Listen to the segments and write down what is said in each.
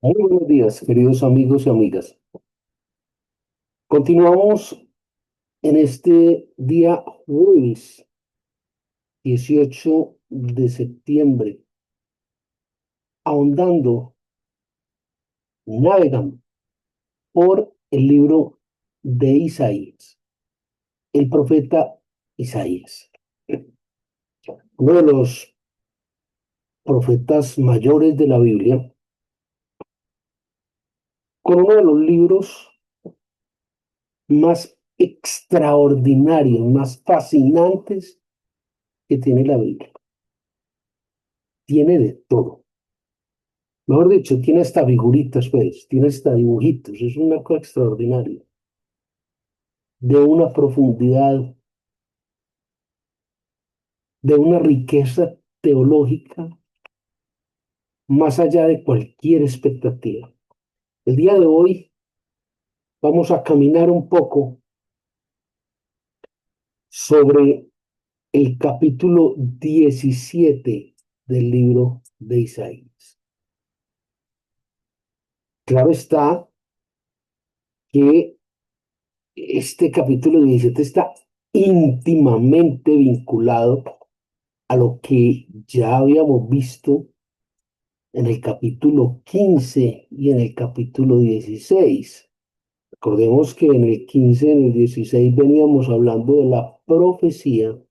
Muy buenos días, queridos amigos y amigas. Continuamos en este día jueves 18 de septiembre, ahondando, navegando por el libro de Isaías, el profeta Isaías, uno de los profetas mayores de la Biblia, con uno de los libros más extraordinarios, más fascinantes que tiene la Biblia. Tiene de todo. Mejor dicho, tiene hasta figuritas, pues, tiene hasta dibujitos, es una cosa extraordinaria, de una profundidad, de una riqueza teológica más allá de cualquier expectativa. El día de hoy vamos a caminar un poco sobre el capítulo 17 del libro de Isaías. Claro está que este capítulo 17 está íntimamente vinculado a lo que ya habíamos visto en el capítulo 15 y en el capítulo 16. Recordemos que en el 15 y en el 16 veníamos hablando de la profecía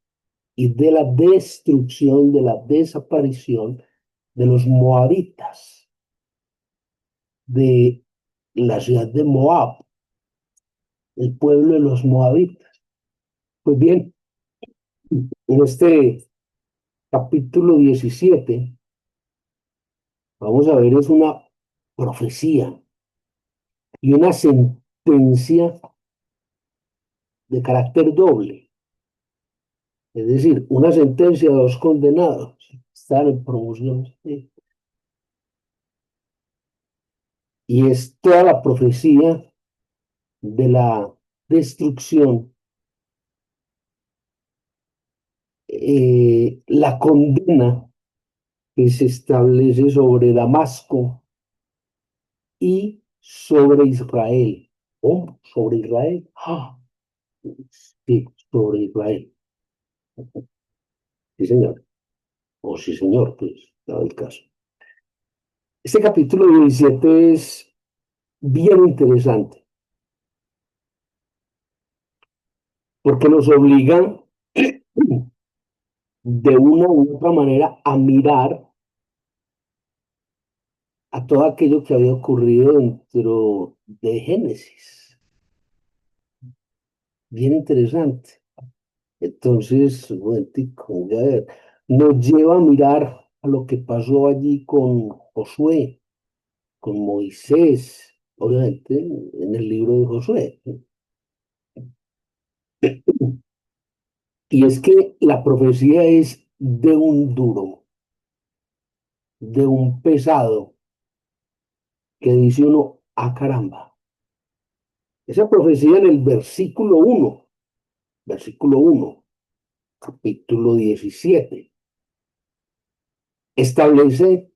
y de la destrucción, de la desaparición de los moabitas, de la ciudad de Moab, el pueblo de los moabitas. Pues bien, en este capítulo 17 vamos a ver, es una profecía y una sentencia de carácter doble, es decir, una sentencia de dos condenados, están en promoción, ¿sí? Y es toda la profecía de la destrucción, la condena que se establece sobre Damasco y sobre Israel. ¿Cómo? ¿Sobre Israel? ¡Ah! Sí, sobre Israel. Sí, señor. O sí, señor, pues, dado el caso. Este capítulo 17 es bien interesante porque nos obligan de una u otra manera a mirar a todo aquello que había ocurrido dentro de Génesis. Bien interesante. Entonces, un momentico, a ver, nos lleva a mirar a lo que pasó allí con Josué, con Moisés, obviamente en el libro de Josué. Y es que la profecía es de un duro, de un pesado, que dice uno, ah, caramba. Esa profecía en el versículo uno, capítulo 17 establece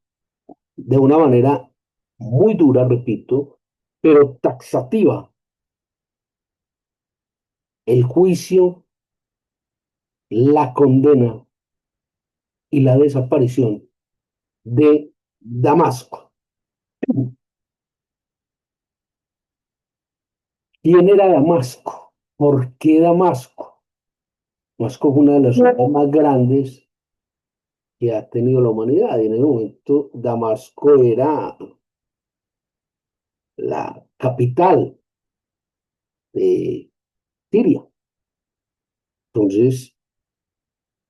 de una manera muy dura, repito, pero taxativa, el juicio, la condena y la desaparición de Damasco. ¿Quién era Damasco? ¿Por qué Damasco? Damasco es una de las ciudades más grandes que ha tenido la humanidad. Y en el momento, Damasco era la capital de Siria. Entonces,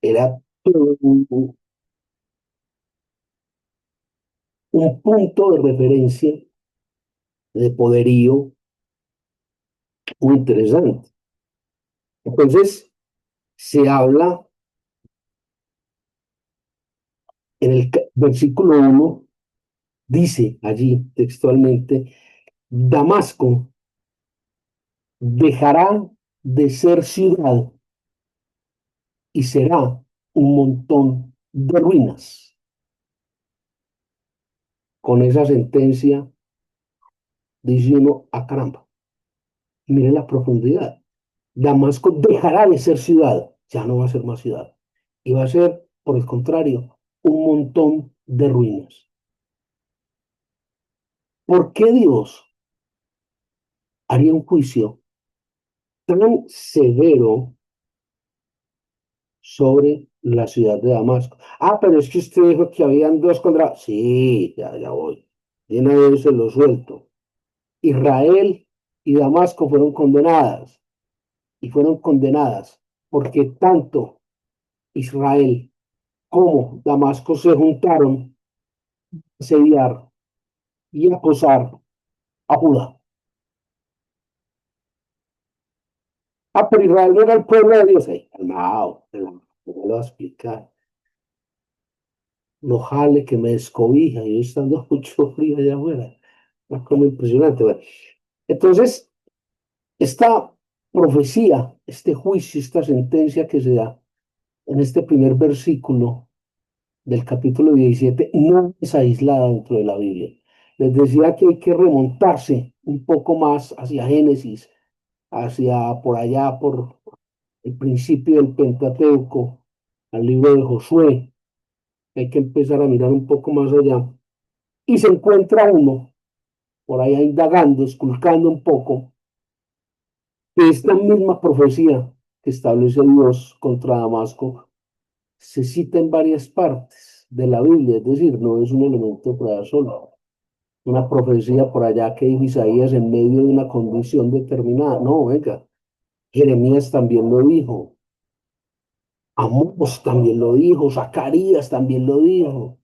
era todo un punto de referencia de poderío muy interesante. Entonces, se habla en el versículo uno, dice allí textualmente, Damasco dejará de ser ciudad y será un montón de ruinas. Con esa sentencia dice uno, a caramba, mire la profundidad. Damasco dejará de ser ciudad, ya no va a ser más ciudad, y va a ser, por el contrario, un montón de ruinas. ¿Por qué Dios haría un juicio tan severo sobre la ciudad de Damasco? Ah, pero es que usted dijo que habían dos contra... Sí, ya voy. De una vez se lo suelto. Israel y Damasco fueron condenadas, y fueron condenadas porque tanto Israel como Damasco se juntaron a asediar y acosar a Judá. Ah, pero Israel no era el pueblo de Dios. Hey, calmado, me lo voy a explicar. No jale que me descobija, yo estando mucho frío allá afuera. Es como impresionante. Bueno, entonces, esta profecía, este juicio, esta sentencia que se da en este primer versículo del capítulo 17 no es aislada dentro de la Biblia. Les decía que hay que remontarse un poco más hacia Génesis, hacia por allá, por el principio del Pentateuco, al libro de Josué. Hay que empezar a mirar un poco más allá. Y se encuentra uno por allá indagando, esculcando un poco, que esta misma profecía que establece Dios contra Damasco se cita en varias partes de la Biblia, es decir, no es un elemento por allá solo. Una profecía por allá que dijo Isaías en medio de una condición determinada. No, venga, Jeremías también lo dijo, Amós también lo dijo, Zacarías también lo dijo.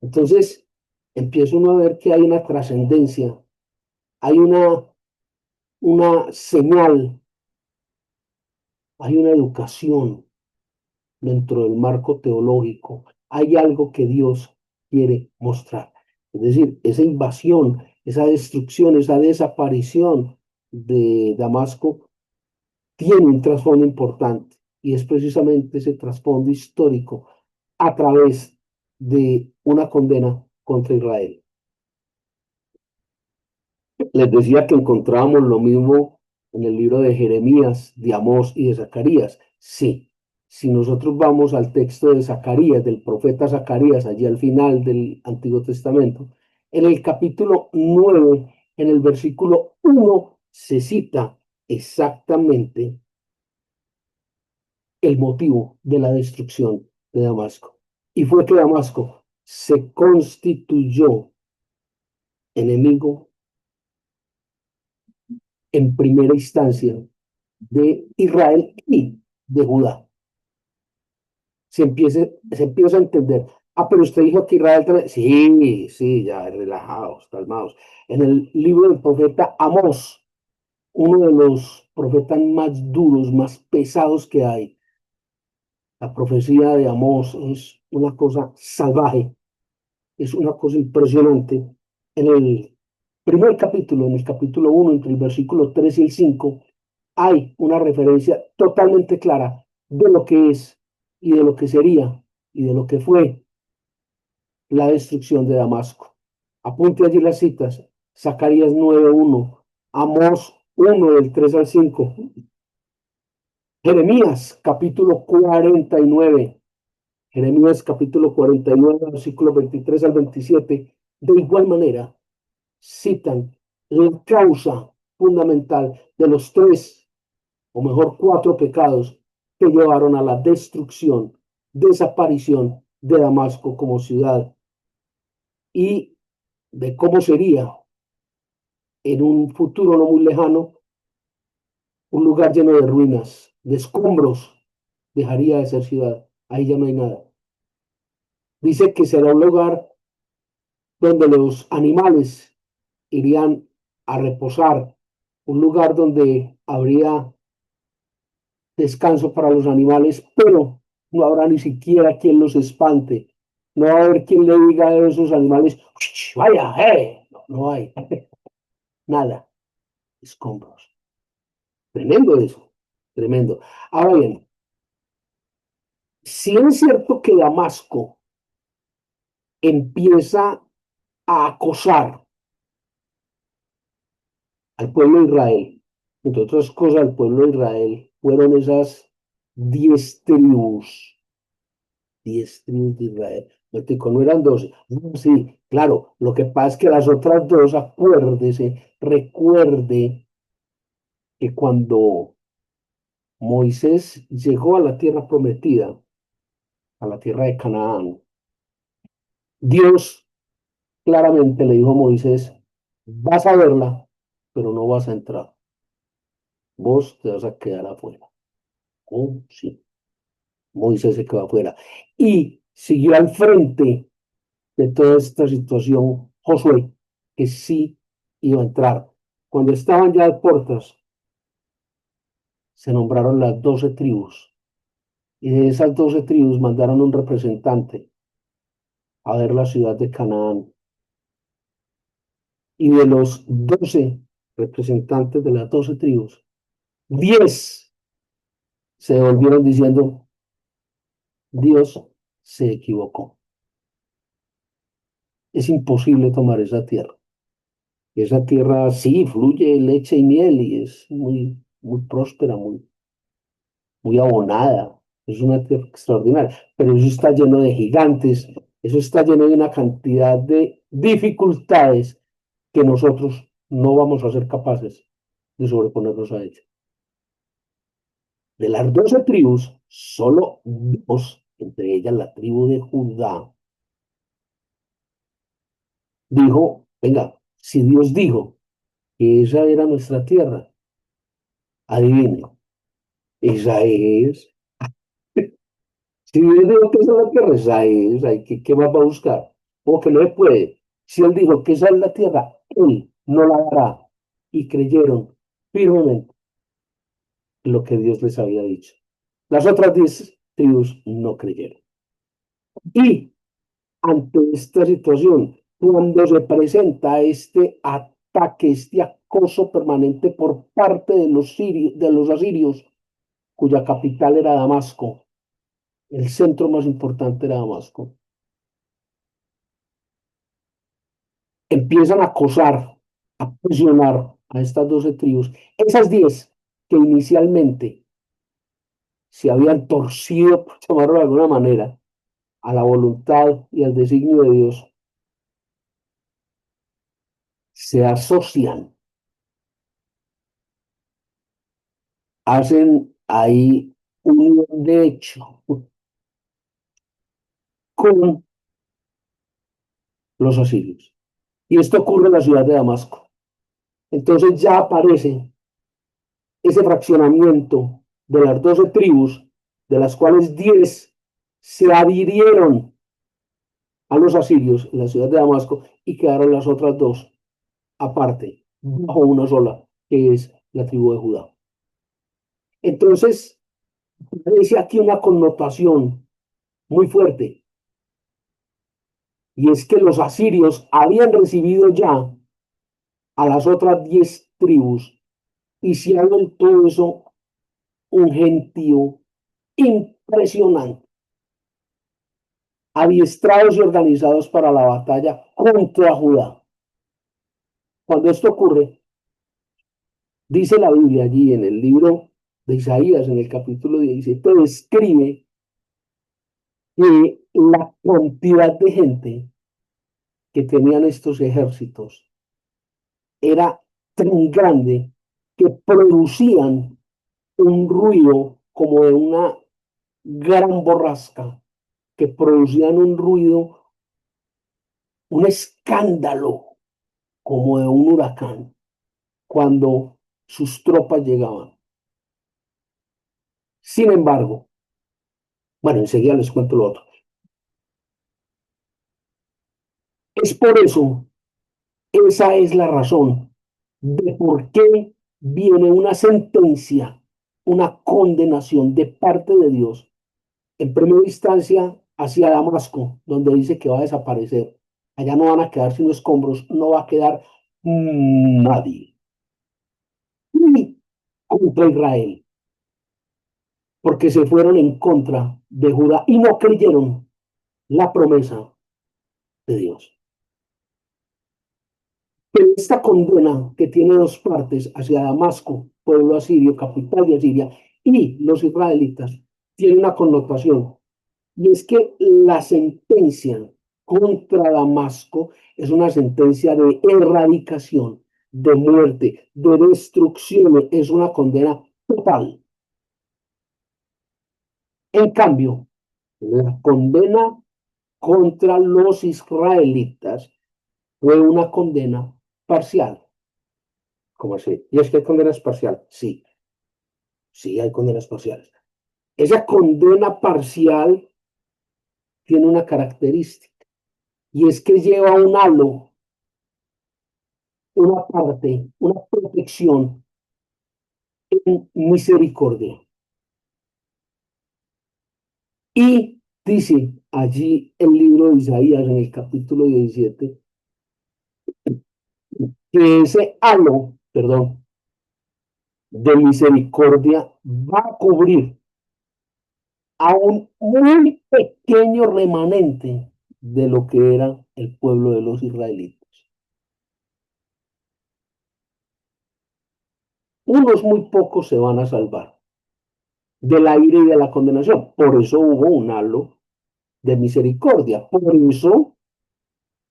Entonces, empieza uno a ver que hay una trascendencia, hay una señal, hay una educación dentro del marco teológico, hay algo que Dios quiere mostrar. Es decir, esa invasión, esa destrucción, esa desaparición de Damasco tiene un trasfondo importante y es precisamente ese trasfondo histórico a través de una condena contra Israel. Les decía que encontrábamos lo mismo en el libro de Jeremías, de Amós y de Zacarías. Sí, si nosotros vamos al texto de Zacarías, del profeta Zacarías, allí al final del Antiguo Testamento, en el capítulo 9, en el versículo 1, se cita exactamente el motivo de la destrucción de Damasco. Y fue que Damasco se constituyó enemigo en primera instancia de Israel y de Judá. Se empieza a entender. Ah, pero usted dijo que Israel también. Sí, sí, ya, relajados, calmados. En el libro del profeta Amós, uno de los profetas más duros, más pesados que hay, la profecía de Amós es una cosa salvaje, es una cosa impresionante. En el primer capítulo, en el capítulo 1, entre el versículo 3 y el 5, hay una referencia totalmente clara de lo que es y de lo que sería y de lo que fue la destrucción de Damasco. Apunte allí las citas. Zacarías 9:1, Amós 1 del 3 al 5, Jeremías capítulo 49, Jeremías capítulo 49, versículos 23 al 27. De igual manera, citan la causa fundamental de los tres, o mejor, cuatro pecados que llevaron a la destrucción, desaparición de Damasco como ciudad y de cómo sería en un futuro no muy lejano un lugar lleno de ruinas, de escombros, dejaría de ser ciudad. Ahí ya no hay nada. Dice que será un lugar donde los animales irían a reposar, un lugar donde habría descanso para los animales, pero no habrá ni siquiera quien los espante. No va a haber quien le diga a esos animales, vaya, no, no hay nada, escombros. Tremendo eso, tremendo. Ahora bien, si es cierto que Damasco empieza a acosar al pueblo de Israel. Entre otras cosas, al pueblo de Israel fueron esas 10 tribus, 10 tribus de Israel. No eran 12. No, sí, claro, lo que pasa es que las otras dos, acuérdese, recuerde que cuando Moisés llegó a la tierra prometida, a la tierra de Canaán, Dios claramente le dijo a Moisés, vas a verla, pero no vas a entrar. Vos te vas a quedar afuera. Oh, sí. Moisés se quedó afuera. Y siguió al frente de toda esta situación Josué, que sí iba a entrar. Cuando estaban ya a puertas, se nombraron las 12 tribus. Y de esas 12 tribus mandaron un representante a ver la ciudad de Canaán. Y de los 12 representantes de las 12 tribus, 10 se devolvieron diciendo, Dios se equivocó. Es imposible tomar esa tierra. Esa tierra sí fluye leche y miel y es muy, muy próspera, muy, muy abonada. Es una tierra extraordinaria, pero eso está lleno de gigantes, eso está lleno de una cantidad de dificultades que nosotros no vamos a ser capaces de sobreponernos a ellas. De las 12 tribus, solo dos, entre ellas la tribu de Judá, dijo, venga, si Dios dijo que esa era nuestra tierra, adivine, esa es. Si Dios dijo que esa es la tierra, esa es, ¿qué más va a buscar? O que no se puede. Si Él dijo que esa es la tierra, Él no la dará. Y creyeron firmemente lo que Dios les había dicho. Las otras 10 tribus no creyeron. Y ante esta situación, cuando se presenta este ataque, este acoso permanente por parte de los asirios, cuya capital era Damasco, el centro más importante era Damasco, empiezan a acosar, a presionar a estas 12 tribus. Esas 10 que inicialmente se habían torcido, por llamarlo de alguna manera, a la voluntad y al designio de Dios, se asocian, hacen ahí un de hecho con los asirios. Y esto ocurre en la ciudad de Damasco. Entonces ya aparece ese fraccionamiento de las 12 tribus, de las cuales 10 se adhirieron a los asirios en la ciudad de Damasco y quedaron las otras dos aparte, bajo una sola, que es la tribu de Judá. Entonces, dice aquí una connotación muy fuerte, y es que los asirios habían recibido ya a las otras 10 tribus y se ha vuelto eso un gentío impresionante, adiestrados y organizados para la batalla contra Judá. Cuando esto ocurre, dice la Biblia allí en el libro de Isaías, en el capítulo 17, describe que la cantidad de gente que tenían estos ejércitos era tan grande que producían un ruido como de una gran borrasca, que producían un ruido, un escándalo como de un huracán cuando sus tropas llegaban. Sin embargo, bueno, enseguida les cuento lo otro. Es por eso, esa es la razón de por qué viene una sentencia, una condenación de parte de Dios, en primera instancia hacia Damasco, donde dice que va a desaparecer. Allá no van a quedar sino escombros, no va a quedar nadie. Y contra Israel, porque se fueron en contra de Judá y no creyeron la promesa de Dios. Pero esta condena que tiene dos partes hacia Damasco, pueblo asirio, capital de Asiria, y los israelitas, tiene una connotación. Y es que la sentencia contra Damasco es una sentencia de erradicación, de muerte, de destrucción, es una condena total. En cambio, la condena contra los israelitas fue una condena parcial. ¿Cómo así? ¿Y es que hay condenas parciales? Sí, sí hay condenas parciales. Esa condena parcial tiene una característica y es que lleva un halo, una parte, una protección en misericordia. Y dice allí el libro de Isaías en el capítulo 17 que ese halo, perdón, de misericordia va a cubrir a un muy pequeño remanente de lo que era el pueblo de los israelitas. Unos muy pocos se van a salvar del aire y de la condenación. Por eso hubo un halo de misericordia. Por eso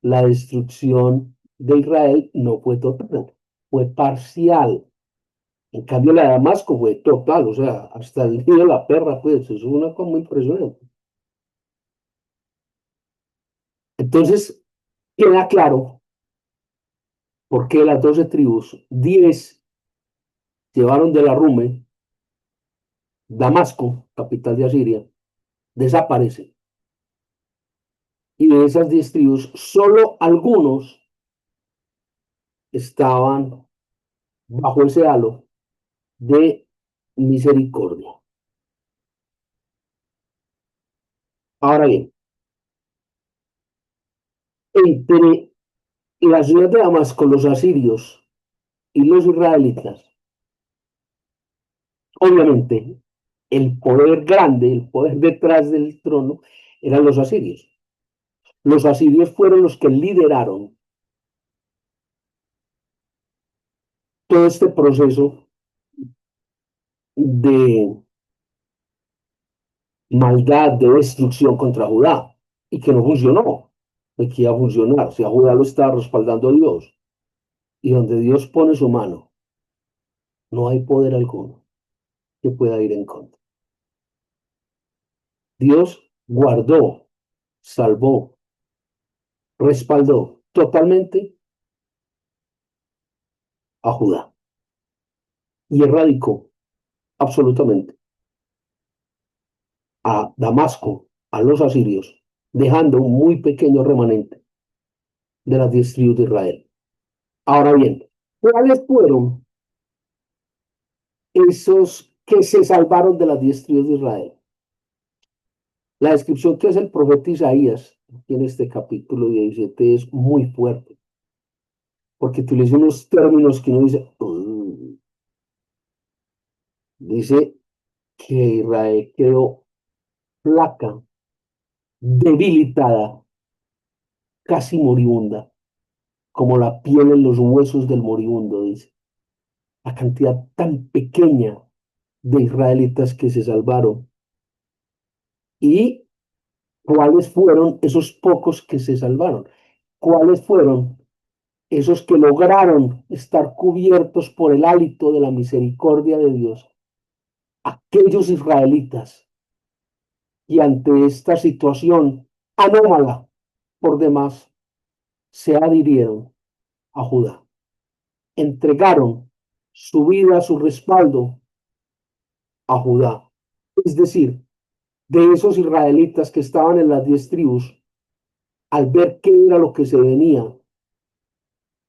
la destrucción de Israel no fue total, fue parcial. En cambio, la de Damasco fue total, o sea, hasta el día de la perra, pues, eso es una cosa muy impresionante. Entonces, queda claro por qué las 12 tribus, 10 llevaron de la Rume, Damasco, capital de Asiria, desaparece. Y de esas 10 tribus, solo algunos estaban bajo ese halo de misericordia. Ahora bien, entre la ciudad de Damasco, los asirios y los israelitas, obviamente el poder grande, el poder detrás del trono, eran los asirios. Los asirios fueron los que lideraron todo este proceso de maldad, de destrucción contra Judá, y que no funcionó, de que iba a funcionar, si a Judá lo estaba respaldando Dios, y donde Dios pone su mano, no hay poder alguno que pueda ir en contra. Dios guardó, salvó, respaldó totalmente a Judá y erradicó absolutamente a Damasco, a los asirios, dejando un muy pequeño remanente de las 10 tribus de Israel. Ahora bien, ¿cuáles fueron esos que se salvaron de las 10 tribus de Israel? La descripción que hace el profeta Isaías en este capítulo 17 es muy fuerte, porque utiliza unos términos que uno dice, dice que Israel quedó flaca, debilitada, casi moribunda, como la piel en los huesos del moribundo, dice. La cantidad tan pequeña de israelitas que se salvaron. ¿Y cuáles fueron esos pocos que se salvaron? ¿Cuáles fueron esos que lograron estar cubiertos por el hálito de la misericordia de Dios? Aquellos israelitas y ante esta situación anómala por demás se adhirieron a Judá, entregaron su vida, su respaldo a Judá. Es decir, de esos israelitas que estaban en las 10 tribus, al ver qué era lo que se venía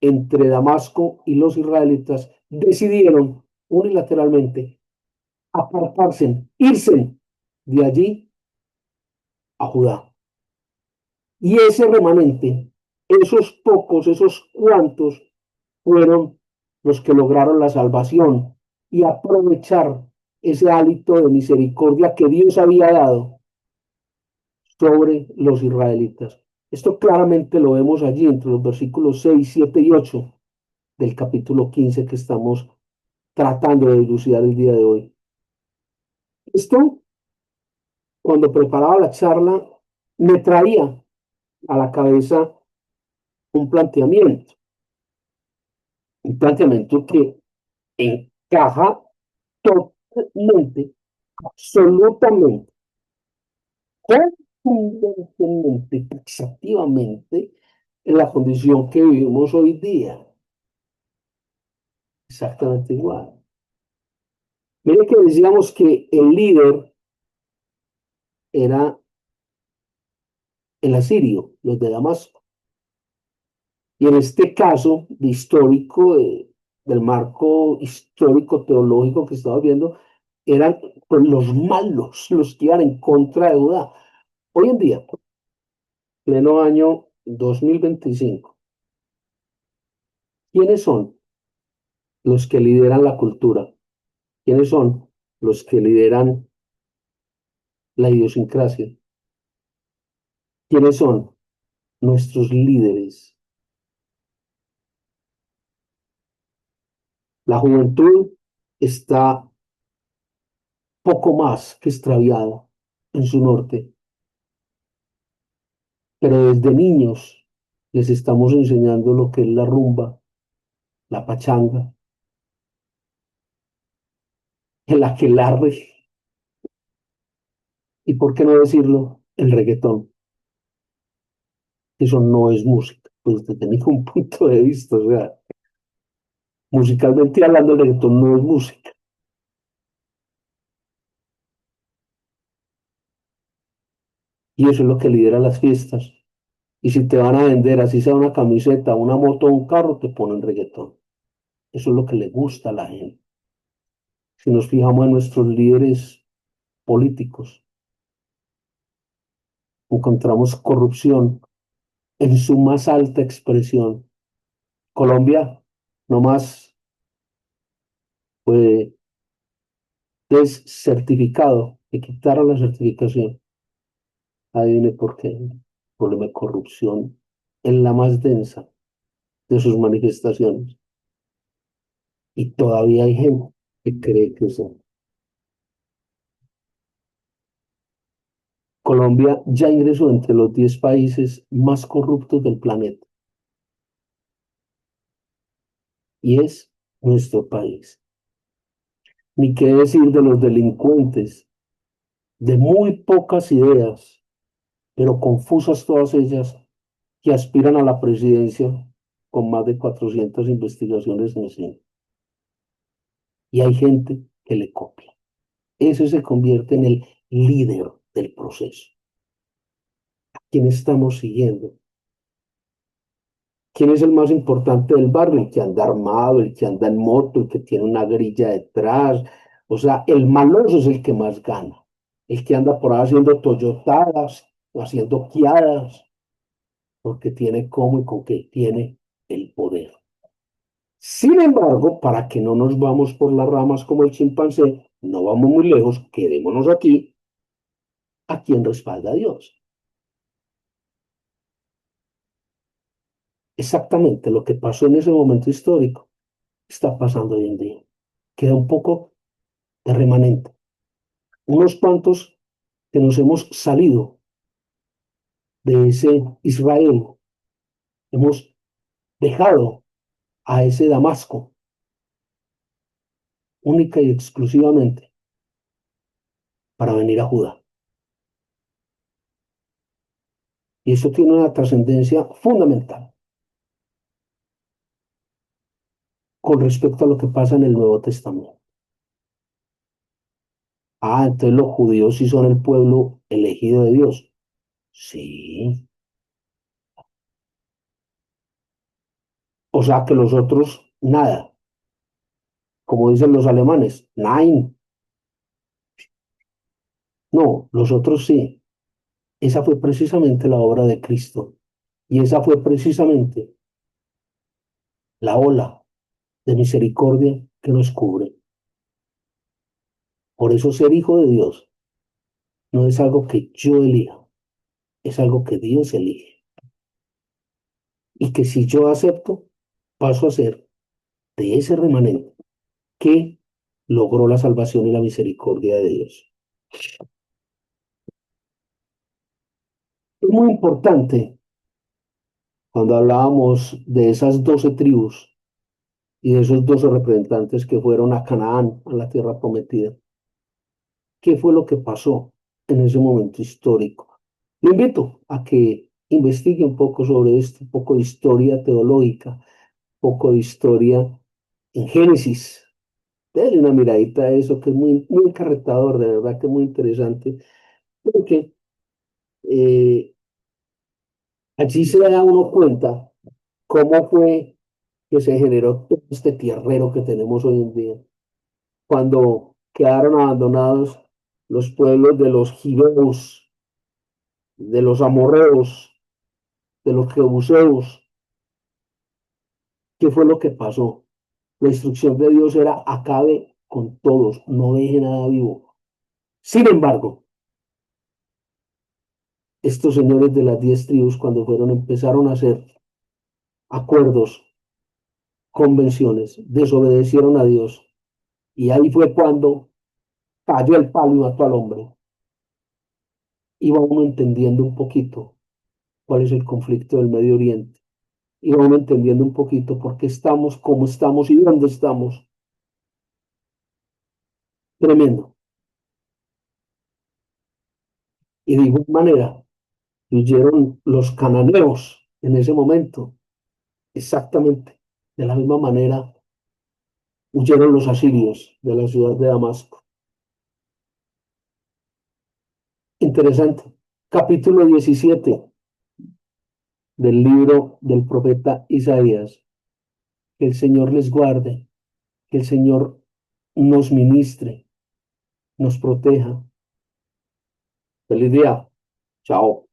entre Damasco y los israelitas, decidieron unilateralmente apartarse, irse de allí a Judá. Y ese remanente, esos pocos, esos cuantos, fueron los que lograron la salvación y aprovechar ese hálito de misericordia que Dios había dado sobre los israelitas. Esto claramente lo vemos allí entre los versículos 6, 7 y 8 del capítulo 15 que estamos tratando de dilucidar el día de hoy. Esto, cuando preparaba la charla, me traía a la cabeza un planteamiento que encaja totalmente, absolutamente, contundentemente, taxativamente en la condición que vivimos hoy día. Exactamente igual. Mire que decíamos que el líder era el asirio, los de Damasco. Y en este caso de histórico, del marco histórico teológico que estaba viendo, eran pues, los malos, los que iban en contra de Judá. Hoy en día, pleno año 2025, ¿quiénes son los que lideran la cultura? ¿Quiénes son los que lideran la idiosincrasia? ¿Quiénes son nuestros líderes? La juventud está poco más que extraviada en su norte, pero desde niños les estamos enseñando lo que es la rumba, la pachanga, el aquelarre y, por qué no decirlo, el reggaetón. Eso no es música, pues desde ningún punto de vista, o sea, musicalmente hablando, el reggaetón no es música. Y eso es lo que lidera las fiestas. Y si te van a vender, así sea una camiseta, una moto o un carro, te ponen reggaetón. Eso es lo que le gusta a la gente. Si nos fijamos en nuestros líderes políticos, encontramos corrupción en su más alta expresión. Colombia nomás fue descertificado, le quitaron la certificación. Adivine por qué. Problema de corrupción en la más densa de sus manifestaciones. Y todavía hay gente que cree que eso. Colombia ya ingresó entre los 10 países más corruptos del planeta. Y es nuestro país. Ni qué decir de los delincuentes, de muy pocas ideas, pero confusas todas ellas, que aspiran a la presidencia con más de 400 investigaciones encima. Y hay gente que le copia. Eso se convierte en el líder del proceso. ¿Quién estamos siguiendo? ¿Quién es el más importante del barrio? El que anda armado, el que anda en moto, el que tiene una grilla detrás. O sea, el maloso es el que más gana. El que anda por ahí haciendo toyotadas, haciendo quiadas, porque tiene cómo y con qué tiene el poder. Sin embargo, para que no nos vamos por las ramas como el chimpancé, no vamos muy lejos, quedémonos aquí, a quien respalda a Dios. Exactamente lo que pasó en ese momento histórico está pasando hoy en día. Queda un poco de remanente. Unos cuantos que nos hemos salido de ese Israel, hemos dejado a ese Damasco única y exclusivamente para venir a Judá. Y eso tiene una trascendencia fundamental con respecto a lo que pasa en el Nuevo Testamento. Ah, entonces los judíos sí son el pueblo elegido de Dios. Sí. O sea que los otros, nada. Como dicen los alemanes, nein. No, los otros sí. Esa fue precisamente la obra de Cristo. Y esa fue precisamente la ola de misericordia que nos cubre. Por eso ser hijo de Dios no es algo que yo elija, es algo que Dios elige. Y que si yo acepto, paso a ser de ese remanente que logró la salvación y la misericordia de Dios. Es muy importante cuando hablábamos de esas 12 tribus y de esos 12 representantes que fueron a Canaán, a la tierra prometida. ¿Qué fue lo que pasó en ese momento histórico? Le invito a que investigue un poco sobre esto, un poco de historia teológica, un poco de historia en Génesis. Dele una miradita a eso, que es muy, muy encarretador, de verdad que es muy interesante, porque eh, allí se da uno cuenta cómo fue que se generó todo este tierrero que tenemos hoy en día, cuando quedaron abandonados los pueblos de los gibeos, de los amorreos, de los jebuseos. ¿Qué fue lo que pasó? La instrucción de Dios era acabe con todos, no deje nada vivo. Sin embargo, estos señores de las 10 tribus, cuando empezaron a hacer acuerdos, convenciones, desobedecieron a Dios. Y ahí fue cuando cayó el palo y mató al hombre. Iba uno entendiendo un poquito cuál es el conflicto del Medio Oriente. Iba uno entendiendo un poquito por qué estamos, cómo estamos y dónde estamos. Tremendo. Y de igual manera, huyeron los cananeos en ese momento, exactamente. De la misma manera, huyeron los asirios de la ciudad de Damasco. Interesante. Capítulo 17 del libro del profeta Isaías. Que el Señor les guarde, que el Señor nos ministre, nos proteja. Feliz día. Chao.